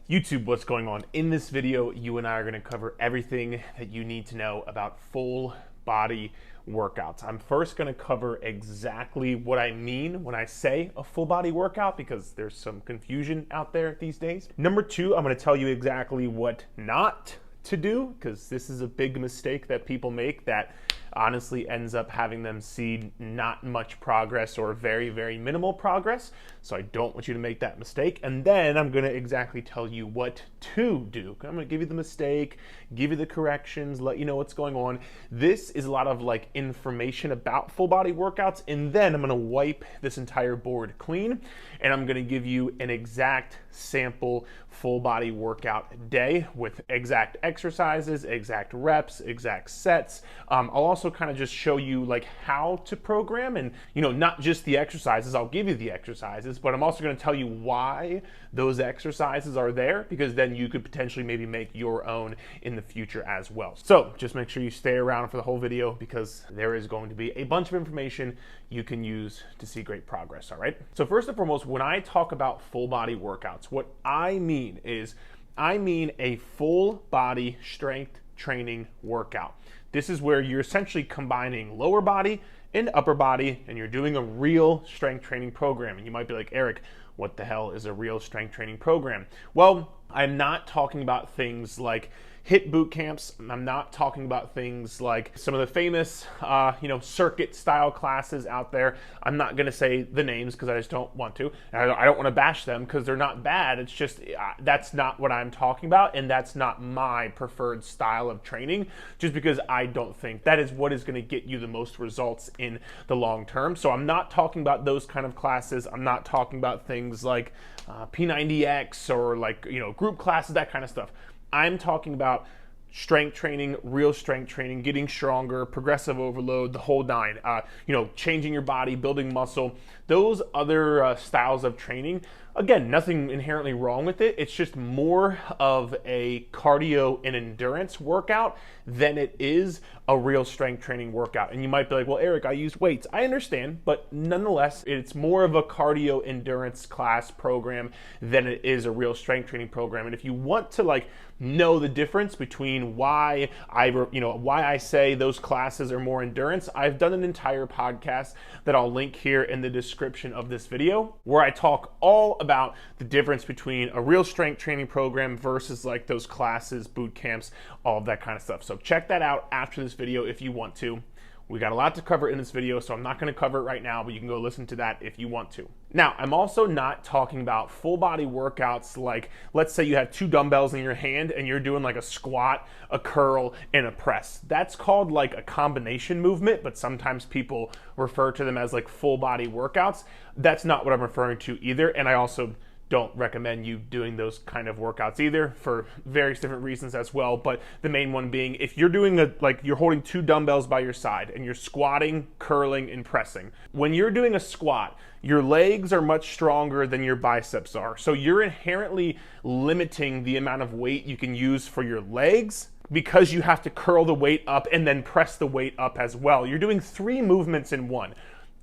YouTube, what's going on? In this video, you and I are going to cover everything that you need to know about full body workouts. I'm first going to cover exactly what I mean when I say a full body workout, because there's some confusion out there these days. Number two, I'm going to tell you exactly what not to do, because this is a big mistake that people make that honestly ends up having them see not much progress or very, very minimal progress. So I don't want you to make that mistake. And then I'm going to exactly tell you what to do. I'm going to give you the mistake, give you the corrections, let you know what's going on. This is a lot of like information about full body workouts. And then I'm going to wipe this entire board clean, and I'm going to give you an exact sample full body workout day with exact exercises, exact reps, exact sets. I'll also kind of just show you like how to program, and not just the exercises. I'll give you the exercises, but I'm also going to tell you why those exercises are there, because then you could potentially maybe make your own in the future as well. So just make sure you stay around for the whole video, because there is going to be a bunch of information you can use to see great progress. All right. So first and foremost, when I talk about full body workouts, what I mean is a full body strength training workout. This is where you're essentially combining lower body and upper body, and you're doing a real strength training program. And you might be like, Eric, what the hell is a real strength training program? Well, I'm not talking about things like HIIT boot camps. I'm not talking about things like some of the famous, circuit style classes out there. I'm not going to say the names because I just don't want to. And I don't want to bash them because they're not bad. It's just that's not what I'm talking about, and that's not my preferred style of training, just because I don't think that is what is going to get you the most results in the long term. So I'm not talking about those kind of classes. I'm not talking about things like P90X or like, group classes, that kind of stuff. I'm talking about strength training, real strength training, getting stronger, progressive overload, the whole nine, changing your body, building muscle, those other styles of training. Again, nothing inherently wrong with it. It's just more of a cardio and endurance workout than it is a real strength training workout. And you might be like, well, Eric, I use weights. I understand, but nonetheless, it's more of a cardio endurance class program than it is a real strength training program. And if you want to know the difference between why I say those classes are more endurance, I've done an entire podcast that I'll link here in the description of this video, where I talk all about the difference between a real strength training program versus like those classes, boot camps, all of that kind of stuff. So check that out after this video if you want to. We got a lot to cover in this video, so I'm not going to cover it right now, but you can go listen to that if you want to. Now, I'm also not talking about full body workouts like, let's say you have two dumbbells in your hand and you're doing like a squat, a curl, and a press. That's called like a combination movement, but sometimes people refer to them as like full body workouts. That's not what I'm referring to either, and I also don't recommend you doing those kind of workouts either, for various different reasons as well. But the main one being, if you're doing you're holding two dumbbells by your side and you're squatting, curling, and pressing. When you're doing a squat, your legs are much stronger than your biceps are. So you're inherently limiting the amount of weight you can use for your legs, because you have to curl the weight up and then press the weight up as well. You're doing three movements in one.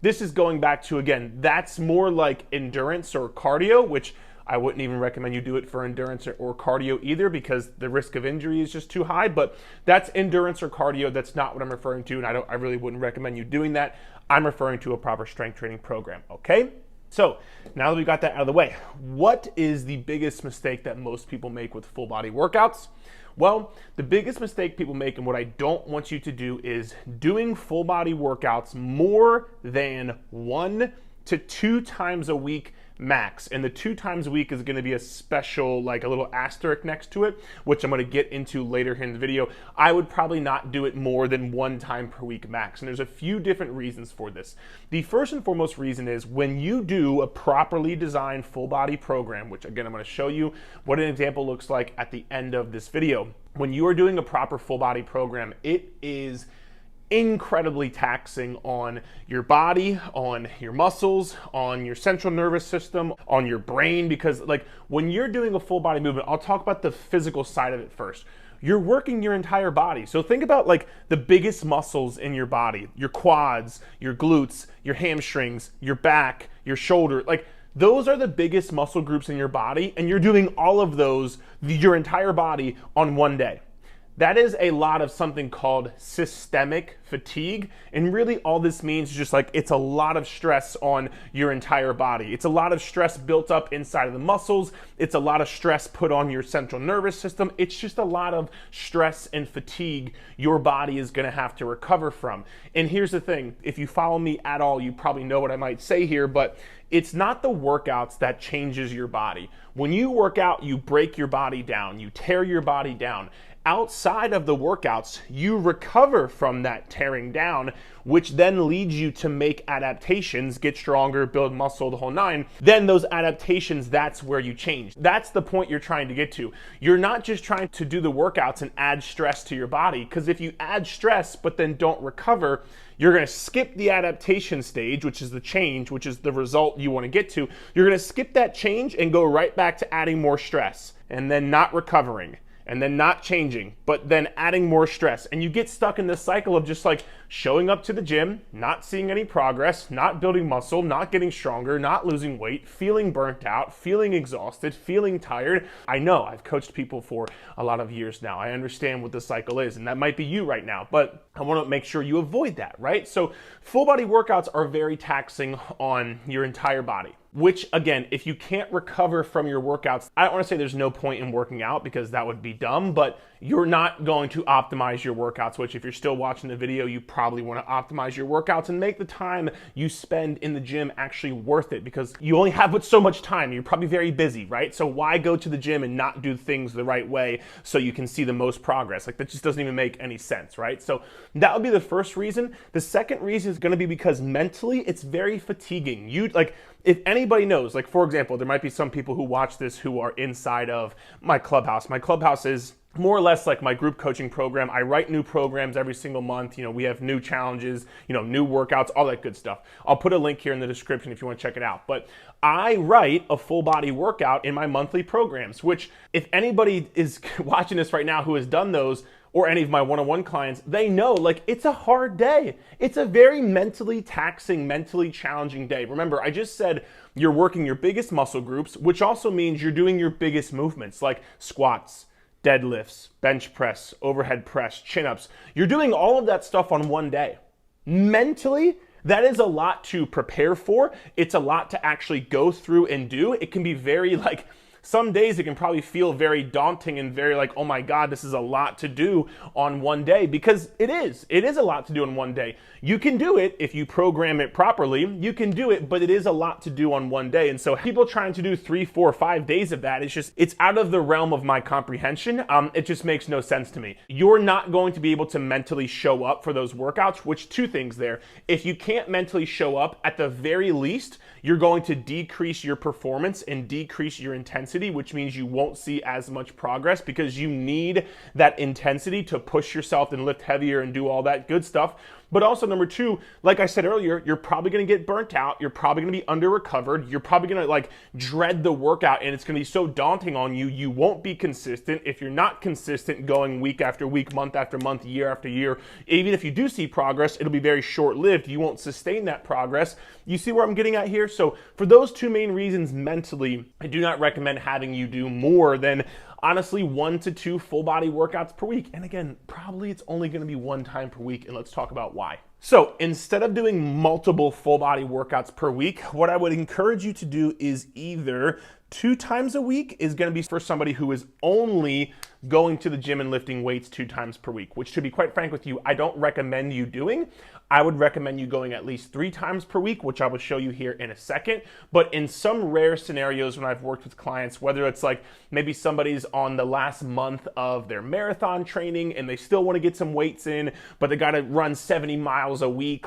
This is going back to, again, that's more like endurance or cardio, which I wouldn't even recommend you do it for endurance or cardio either, because the risk of injury is just too high. But that's endurance or cardio. That's not what I'm referring to, and I really wouldn't recommend you doing that. I'm referring to a proper strength training program, okay? So now that we got that out of the way, what is the biggest mistake that most people make with full body workouts? Well, the biggest mistake people make, and what I don't want you to do, is doing full body workouts more than 1 to 2 times a week max. And the 2 times a week is going to be a special, like a little asterisk next to it, which I'm going to get into later in the video. I would probably not do it more than 1 time per week max. And there's a few different reasons for this. The first and foremost reason is, when you do a properly designed full body program, which again, I'm going to show you what an example looks like at the end of this video. When you are doing a proper full body program, it is incredibly taxing on your body, on your muscles, on your central nervous system, on your brain, because when you're doing a full body movement, I'll talk about the physical side of it first. You're working your entire body. So think about the biggest muscles in your body, your quads, your glutes, your hamstrings, your back, your shoulder. Those are the biggest muscle groups in your body, and you're doing all of those, your entire body, on one day. That is a lot of something called systemic fatigue. And really all this means is just like it's a lot of stress on your entire body. It's a lot of stress built up inside of the muscles. It's a lot of stress put on your central nervous system. It's just a lot of stress and fatigue your body is gonna have to recover from. And here's the thing, if you follow me at all, you probably know what I might say here, but it's not the workouts that changes your body. When you work out, you break your body down, you tear your body down. Outside of the workouts, you recover from that tearing down, which then leads you to make adaptations, get stronger, build muscle, the whole nine. Then those adaptations, that's where you change. That's the point you're trying to get to. You're not just trying to do the workouts and add stress to your body, because if you add stress but then don't recover, you're gonna skip the adaptation stage, which is the change, which is the result you wanna get to. You're gonna skip that change and go right back to adding more stress and then not recovering, and then not changing, but then adding more stress. And you get stuck in this cycle of just like showing up to the gym, not seeing any progress, not building muscle, not getting stronger, not losing weight, feeling burnt out, feeling exhausted, feeling tired. I know, I've coached people for a lot of years now. I understand what the cycle is, and that might be you right now, but I wanna make sure you avoid that, right? So full body workouts are very taxing on your entire body. Which, again, if you can't recover from your workouts, I don't want to say there's no point in working out because that would be dumb, but you're not going to optimize your workouts, which if you're still watching the video, you probably want to optimize your workouts and make the time you spend in the gym actually worth it, because you only have but so much time. You're probably very busy, right? So why go to the gym and not do things the right way so you can see the most progress? Like, that just doesn't even make any sense, right? So that would be the first reason. The second reason is going to be because mentally it's very fatiguing. If anybody knows, like for example, there might be some people who watch this who are inside of my Clubhouse. My Clubhouse is more or less like my group coaching program. I write new programs every single month. We have new challenges, new workouts, all that good stuff. I'll put a link here in the description if you want to check it out. But I write a full body workout in my monthly programs, which if anybody is watching this right now who has done those, or any of my one-on-one clients, they know, like, it's a hard day. It's a very mentally taxing, mentally challenging day. Remember, I just said you're working your biggest muscle groups, which also means you're doing your biggest movements, like squats, deadlifts, bench press, overhead press, chin-ups. You're doing all of that stuff on one day. Mentally, that is a lot to prepare for. It's a lot to actually go through and do. It can be very, some days it can probably feel very daunting and very like, oh my God, this is a lot to do on one day, because it is a lot to do in one day. You can do it if you program it properly, you can do it, but it is a lot to do on one day. And so people trying to do 3, 4, 5 days of that, it's out of the realm of my comprehension. It just makes no sense to me. You're not going to be able to mentally show up for those workouts, which two things there. If you can't mentally show up, at the very least, you're going to decrease your performance and decrease your intensity, which means you won't see as much progress, because you need that intensity to push yourself and lift heavier and do all that good stuff. But also, number two, like I said earlier, you're probably going to get burnt out. You're probably going to be under recovered. You're probably going to dread the workout, and it's going to be so daunting on you. You won't be consistent. If you're not consistent going week after week, month after month, year after year, even if you do see progress, it'll be very short-lived. You won't sustain that progress. You see where I'm getting at here? So for those two main reasons, mentally, I do not recommend having you do more than honestly 1 to 2 full body workouts per week. And again, probably it's only going to be one time per week, and let's talk about why. So instead of doing multiple full body workouts per week, what I would encourage you to do is either 2 times a week is going to be for somebody who is only going to the gym and lifting weights 2 times per week, which, to be quite frank with you, I don't recommend you doing. I would recommend you going at least 3 times per week, which I will show you here in a second. But in some rare scenarios when I've worked with clients, whether it's like maybe somebody's on the last month of their marathon training and they still want to get some weights in, but they got to run 70 miles a week,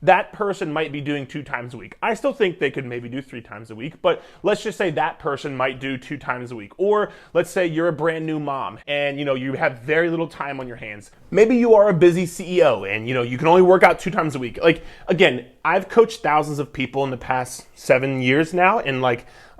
that person might be doing 2 times a week. I still think they could maybe do 3 times a week, but let's just say that person might do 2 times a week. Or let's say you're a brand new mom and you have very little time on your hands. Maybe you are a busy CEO and you can only work out 2 times a week. Again, I've coached thousands of people in the past 7 years now, and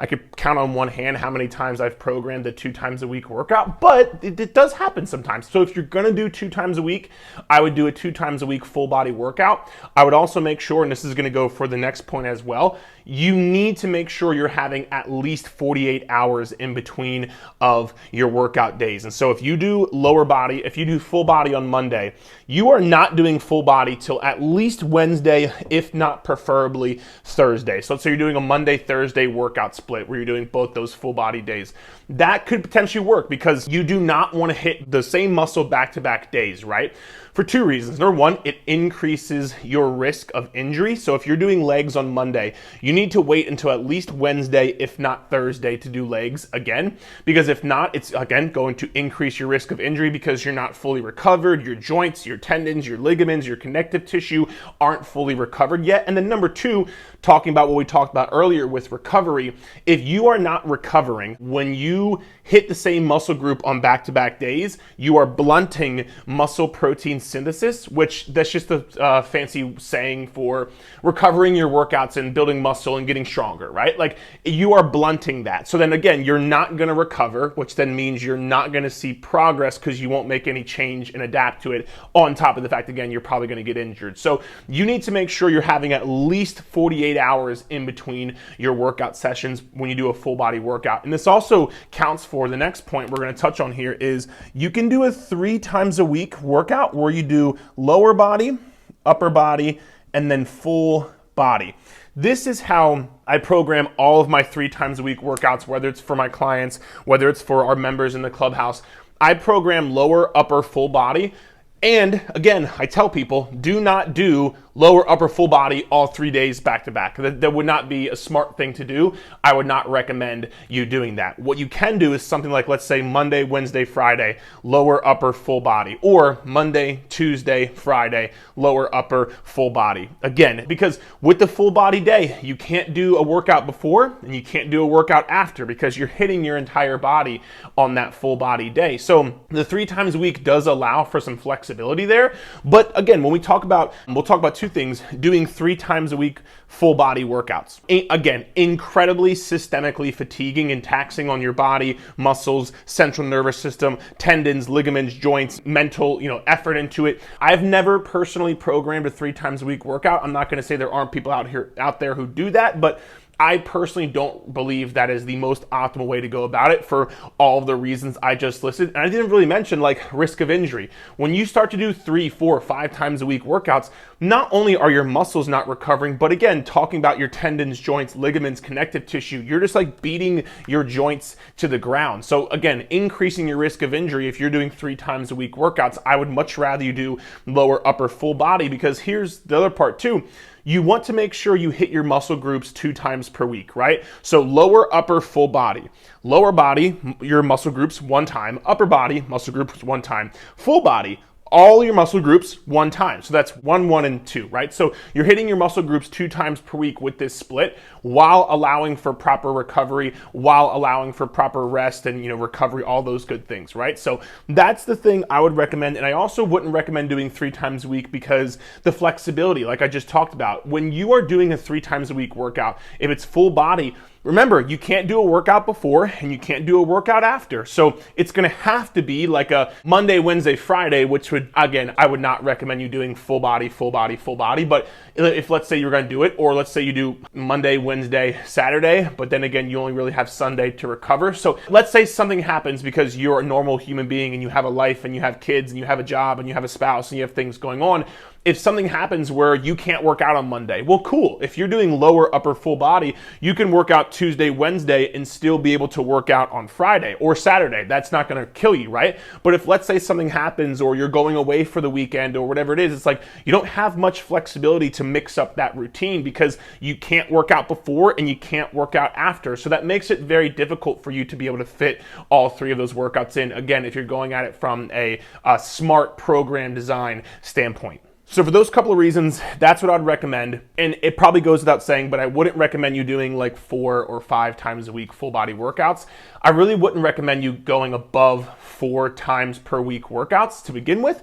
I could count on one hand how many times I've programmed a 2 times a week workout, but it does happen sometimes. So if you're gonna do 2 times a week, I would do a 2 times a week full body workout. I would also make sure, and this is gonna go for the next point as well, you need to make sure you're having at least 48 hours in between of your workout days. And so if you do lower body, if you do full body on Monday, you are not doing full body till at least Wednesday, if not preferably Thursday. So let's say you're doing a Monday, Thursday workout split where you're doing both those full body days. That could potentially work because you do not want to hit the same muscle back-to-back days, right? For 2 reasons. Number one, it increases your risk of injury. So if you're doing legs on Monday, you need to wait until at least Wednesday, if not Thursday, to do legs again. Because if not, it's again going to increase your risk of injury because you're not fully recovered. Your joints, your tendons, your ligaments, your connective tissue aren't fully recovered yet. And then number two, talking about what we talked about earlier with recovery, if you are not recovering, when you hit the same muscle group on back-to-back days, you are blunting muscle protein synthesis, which that's just a fancy saying for recovering your workouts and building muscle and getting stronger, right? Like you are blunting that. So then again, you're not gonna recover, which then means you're not gonna see progress because you won't make any change and adapt to it, on top of the fact, again, you're probably gonna get injured. So you need to make sure you're having at least 48 hours in between your workout sessions when you do a full body workout. And this also counts for the next point we're going to touch on here is you can do a 3 times a week workout where you do lower body, upper body, and then full body. This is how I program all of my 3 times a week workouts, whether it's for my clients, whether it's for our members in the Clubhouse. I program lower, upper, full body. And again, I tell people, do not do lower, upper, full body all 3 days back to back. That would not be a smart thing to do. I would not recommend you doing that. What you can do is something like, let's say Monday, Wednesday, Friday, lower, upper, full body, or Monday, Tuesday, Friday, lower, upper, full body. Again, because with the full body day, you can't do a workout before and you can't do a workout after because you're hitting your entire body on that full body day. So the 3 times a week does allow for some flexibility there. But again, when we'll talk about 2 things, doing 3 times a week full body workouts. Again, incredibly systemically fatiguing and taxing on your body, muscles, central nervous system, tendons, ligaments, joints, mental, effort into it. I've never personally programmed a 3 times a week workout. I'm not going to say there aren't people out there who do that, but I personally don't believe that is the most optimal way to go about it for all of the reasons I just listed. And I didn't really mention risk of injury. When you start to do 3, 4, 5 times a week workouts, not only are your muscles not recovering, but again, talking about your tendons, joints, ligaments, connective tissue, you're just beating your joints to the ground. So again, increasing your risk of injury if you're doing 3 times a week workouts. I would much rather you do lower, upper, full body, because here's the other part too. You want to make sure you hit your muscle groups 2 times per week, right? So lower, upper, full body. Lower body, your muscle groups 1 time. Upper body, muscle groups 1 time. Full body, all your muscle groups 1 time. So that's 1, 1, and 2, right? So you're hitting your muscle groups 2 times per week with this split while allowing for proper recovery, while allowing for proper rest and, recovery, all those good things, right? So that's the thing I would recommend. And I also wouldn't recommend doing 3 times a week because the flexibility, like I just talked about, when you are doing a 3 times a week workout, if it's full body, remember, you can't do a workout before and you can't do a workout after. So it's going to have to be like a Monday, Wednesday, Friday, which would, again, I would not recommend you doing full body, full body, full body. But if let's say you're going to do it, or let's say you do Monday, Wednesday, Saturday, but then again, you only really have Sunday to recover. So let's say something happens because you're a normal human being and you have a life and you have kids and you have a job and you have a spouse and you have things going on. If something happens where you can't work out on Monday, well, cool. If you're doing lower, upper, full body, you can work out Tuesday, Wednesday, and still be able to work out on Friday or Saturday. That's not going to kill you, right? But if, let's say, something happens or you're going away for the weekend or whatever it is, it's you don't have much flexibility to mix up that routine because you can't work out before and you can't work out after. So that makes it very difficult for you to be able to fit all 3 of those workouts in, again, if you're going at it from a smart program design standpoint. So for those couple of reasons, that's what I'd recommend. And it probably goes without saying, but I wouldn't recommend you doing 4 or 5 times a week full body workouts. I really wouldn't recommend you going above 4 times per week workouts to begin with.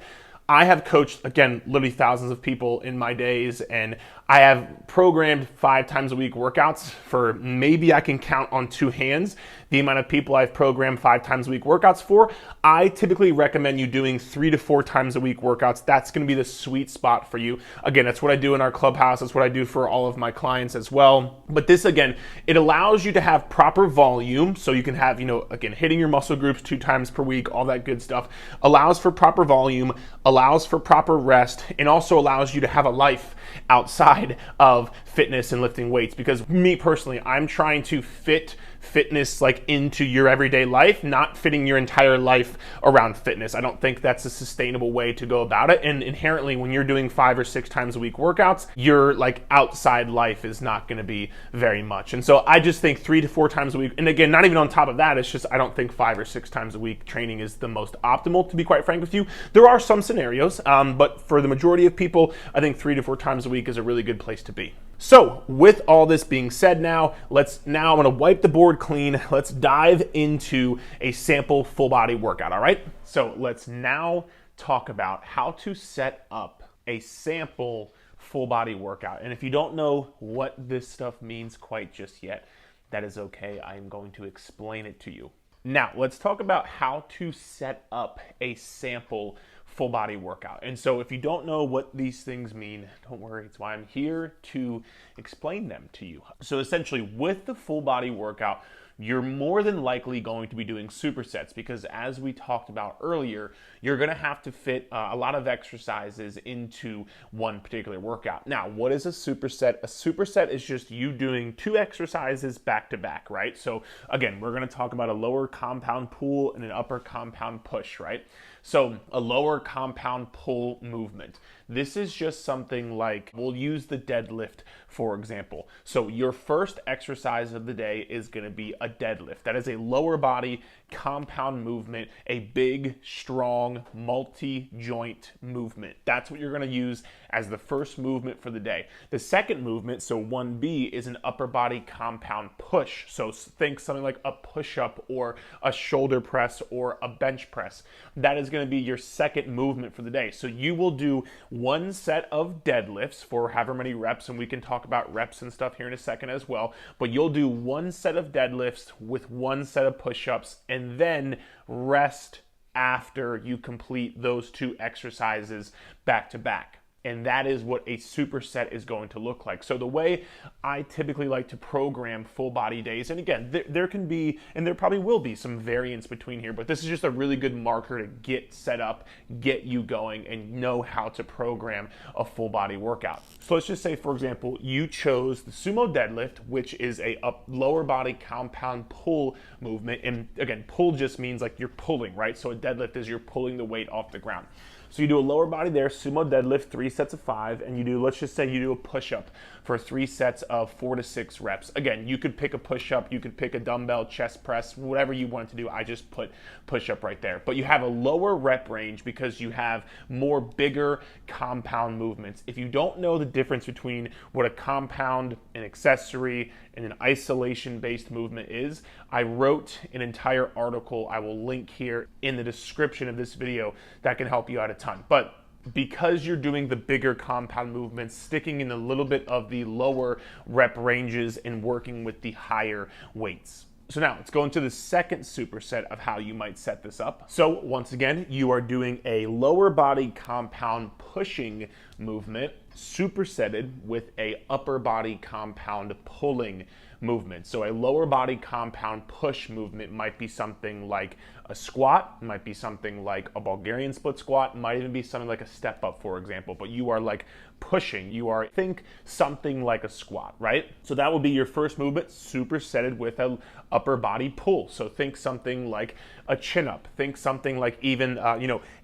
I have coached, again, literally thousands of people in my days, and I have programmed 5 times a week workouts for, maybe I can count on 2 hands the amount of people I've programmed 5 times a week workouts for. I typically recommend you doing 3 to 4 times a week workouts. That's gonna be the sweet spot for you. Again, that's what I do in our Clubhouse. That's what I do for all of my clients as well. But this, again, it allows you to have proper volume. So you can have, again, hitting your muscle groups 2 times per week, all that good stuff. Allows for proper volume, allows for proper rest, and also allows you to have a life outside of fitness and lifting weights. Because me personally, I'm trying to fit fitness like into your everyday life, not fitting your entire life around fitness. I don't think that's a sustainable way to go about it. And inherently, when you're doing 5 or 6 times a week workouts, your like outside life is not going to be very much. And so I just think 3 to 4 times a week, and again, not even on top of that, it's just I don't think 5 or 6 times a week training is the most optimal, to be quite frank with you. There are some scenarios, but for the majority of people, I think 3 to 4 times a week is a really good place to be. So with all this being said, now I'm going to wipe the board clean. Let's dive into a sample full body workout. All right. So let's now talk about how to set up a sample full body workout. And if you don't know what this stuff means quite just yet, that is okay. I am going to explain it to you. Now let's talk about how to set up a sample full body workout. And so if you don't know what these things mean, don't worry, it's why I'm here to explain them to you. So essentially, with the full body workout, you're more than likely going to be doing supersets, because as we talked about earlier, you're going to have to fit a lot of exercises into one particular workout. Now, what is a superset? A superset is just you doing 2 exercises back to back, right? So again, we're going to talk about a lower compound pull and an upper compound push, right? So a lower compound pull movement. This is just something like, we'll use the deadlift, for example. So your first exercise of the day is going to be a deadlift. That is a lower body compound movement, a big, strong, multi-joint movement. That's what you're going to use as the first movement for the day. The second movement, so 1B, is an upper body compound push. So think something like a push-up or a shoulder press or a bench press. That is going to be your second movement for the day. So you will do 1 set of deadlifts for however many reps, and we can talk about reps and stuff here in a second as well, but you'll do 1 set of deadlifts with 1 set of push-ups, and then rest after you complete those 2 exercises back to back. And that is what a superset is going to look like. So the way I typically like to program full body days, and again, there can be, and there probably will be, some variance between here, but this is just a really good marker to get set up, get you going, and know how to program a full body workout. So let's just say, for example, you chose the sumo deadlift, which is a lower body compound pull movement. And again, pull just means like you're pulling, right? So a deadlift is you're pulling the weight off the ground. So you do a lower body there, sumo deadlift, 3 sets of 5, and you do, let's just say you do a push-up for 3 sets of 4 to 6 reps. Again, you could pick a push-up, you could pick a dumbbell, chest press, whatever you want to do. I just put push-up right there. But you have a lower rep range because you have more bigger compound movements. If you don't know the difference between what a compound, an accessory, and an isolation-based movement is, I wrote an entire article I will link here in the description of this video that can help you out a ton. But because you're doing the bigger compound movements, sticking in a little bit of the lower rep ranges and working with the higher weights. So now let's go into the second superset of how you might set this up. So once again, you are doing a lower body compound pushing movement supersetted with a upper body compound pulling movement. So a lower body compound push movement might be something like a squat, might be something like a Bulgarian split squat, might even be something like a step up, for example, but you are like pushing, think something like a squat, right? So that will be your first movement supersetted with a upper body pull. So think something like a chin up, think something like even,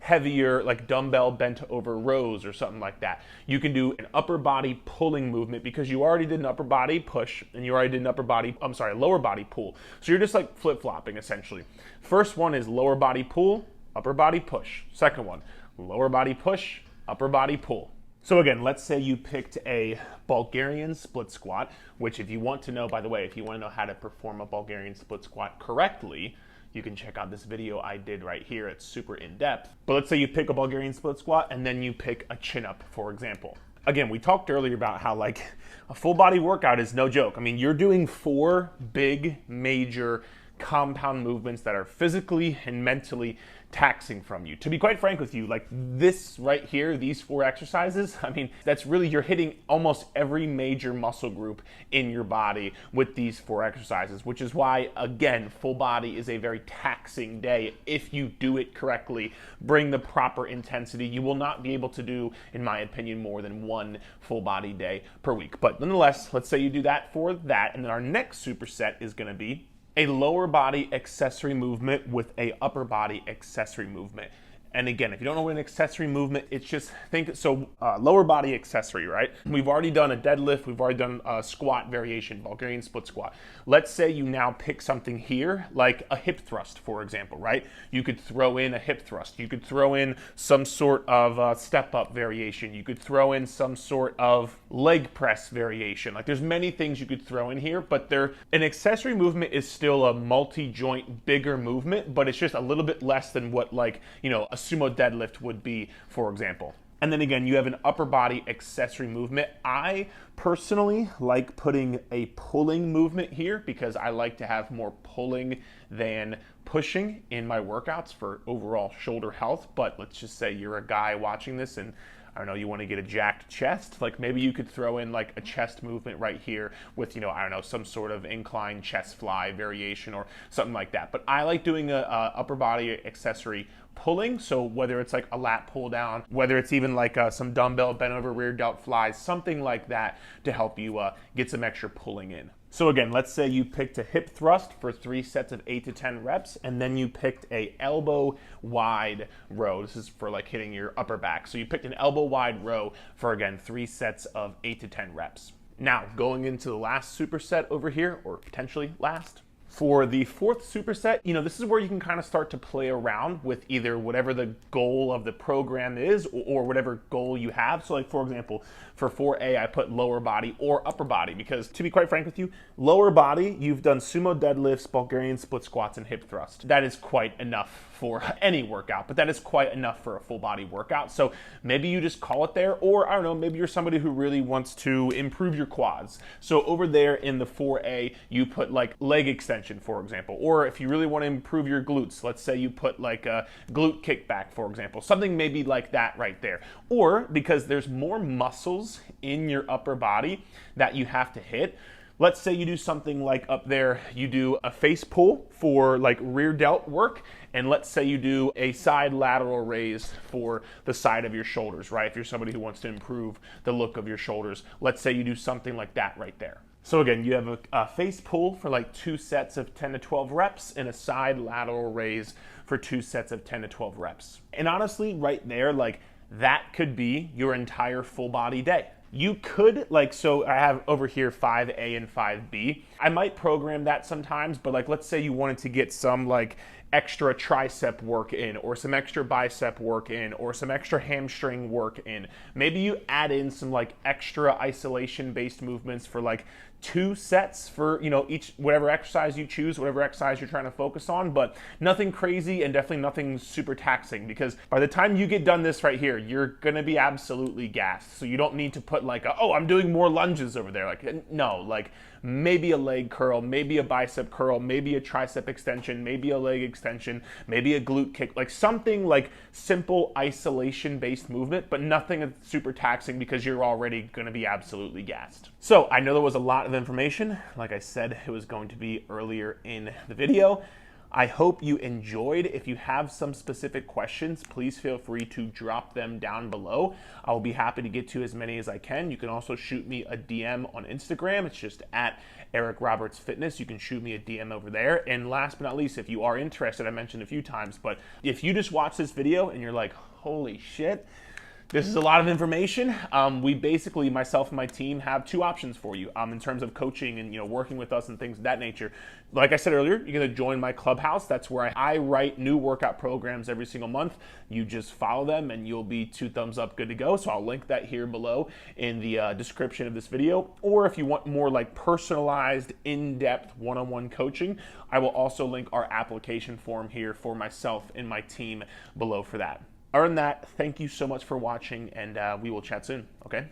heavier, like dumbbell bent over rows or something like that. You can do an upper body pulling movement because you already did an upper body push and you already did an lower body pull. So you're just like flip-flopping essentially. First one is lower body pull, upper body push. Second one, lower body push, upper body pull. So again, let's say you picked a Bulgarian split squat, which if you want to know, by the way, if you want to know how to perform a Bulgarian split squat correctly, you can check out this video I did right here. It's super in-depth. But let's say you pick a Bulgarian split squat and then you pick a chin up, for example. Again, we talked earlier about how like a full body workout is no joke. I mean, you're doing 4 big major compound movements that are physically and mentally taxing from you. To be quite frank with you, like this right here, these 4 exercises, I mean, that's really, you're hitting almost every major muscle group in your body with these 4 exercises, which is why, again, full body is a very taxing day. If you do it correctly, bring the proper intensity, you will not be able to do, in my opinion, more than 1 full body day per week. But nonetheless, let's say you do that for that, and then our next superset is gonna be a lower body accessory movement with a upper body accessory movement. And again, if you don't know what an accessory movement, it's just lower body accessory, right? We've already done a deadlift, we've already done a squat variation, Bulgarian split squat. Let's say you now pick something here, like a hip thrust, for example, right? You could throw in a hip thrust. You could throw in some sort of step up variation. You could throw in some sort of leg press variation. Like there's many things you could throw in here, but an accessory movement is still a multi-joint, bigger movement, but it's just a little bit less than what like, you know, a sumo deadlift would be, for example. And then again, you have an upper body accessory movement. I personally like putting a pulling movement here because I like to have more pulling than pushing in my workouts for overall shoulder health. But let's just say you're a guy watching this and I don't know, you want to get a jacked chest, like maybe you could throw in like a chest movement right here with, you know, I don't know, some sort of incline chest fly variation or something like that. But I like doing a upper body accessory pulling, so whether it's like a lat pull down, whether it's even like some dumbbell bent over rear delt flies, something like that to help you get some extra pulling in. So again, let's say you picked a hip thrust for 3 sets of 8 to 10 reps, and then you picked a elbow wide row. This is for like hitting your upper back. So you picked an elbow wide row for, again, 3 sets of 8 to 10 reps. Now, going into the last superset over here, or potentially last, for the 4th superset, you know, this is where you can kind of start to play around with either whatever the goal of the program is or whatever goal you have. So like, for example, for 4A, I put lower body or upper body because, to be quite frank with you, lower body, you've done sumo deadlifts, Bulgarian split squats, and hip thrust. That is quite enough for any workout, but that is quite enough for a full body workout. So maybe you just call it there, or I don't know, maybe you're somebody who really wants to improve your quads. So over there in the 4A, you put like leg extension, for example, or if you really want to improve your glutes, let's say you put like a glute kickback, for example, something maybe like that right there. Or because there's more muscles in your upper body that you have to hit, let's say you do something like up there, you do a face pull for like rear delt work, and let's say you do a side lateral raise for the side of your shoulders, right? If you're somebody who wants to improve the look of your shoulders, let's say you do something like that right there. So again, you have a face pull for like 2 sets of 10 to 12 reps and a side lateral raise for 2 sets of 10 to 12 reps. And honestly, right there, like that could be your entire full body day. You could, like, so I have over here 5A and 5B. I might program that sometimes, but like, let's say you wanted to get some like extra tricep work in, or some extra bicep work in, or some extra hamstring work in. Maybe you add in some like extra isolation based movements for like 2 sets for, you know, each, whatever exercise you choose, whatever exercise you're trying to focus on, but nothing crazy and definitely nothing super taxing, because by the time you get done this right here, you're gonna be absolutely gassed. So you don't need to put like, oh, I'm doing more lunges over there. Like, no, like maybe a leg curl, maybe a bicep curl, maybe a tricep extension, maybe a leg extension, maybe a glute kick, like something like simple isolation based movement, but nothing super taxing because you're already gonna be absolutely gassed. So I know there was a lot of information. Like I said, it was going to be earlier in the video. I hope you enjoyed. If you have some specific questions, please feel free to drop them down below. I'll be happy to get to as many as I can. You can also shoot me a DM on Instagram. It's just at Eric Roberts Fitness. You can shoot me a DM over there. And last but not least, if you are interested, I mentioned a few times, but if you just watch this video and you're like, holy shit, this is a lot of information. We basically, myself and my team, have 2 options for you in terms of coaching and, you know, working with us and things of that nature. Like I said earlier, you're gonna join my Clubhouse. That's where I write new workout programs every single month. You just follow them and you'll be 2 thumbs up, good to go. So I'll link that here below in the description of this video. Or if you want more like personalized, in-depth, one-on-one coaching, I will also link our application form here for myself and my team below for that. Other than that, thank you so much for watching, and we will chat soon, okay?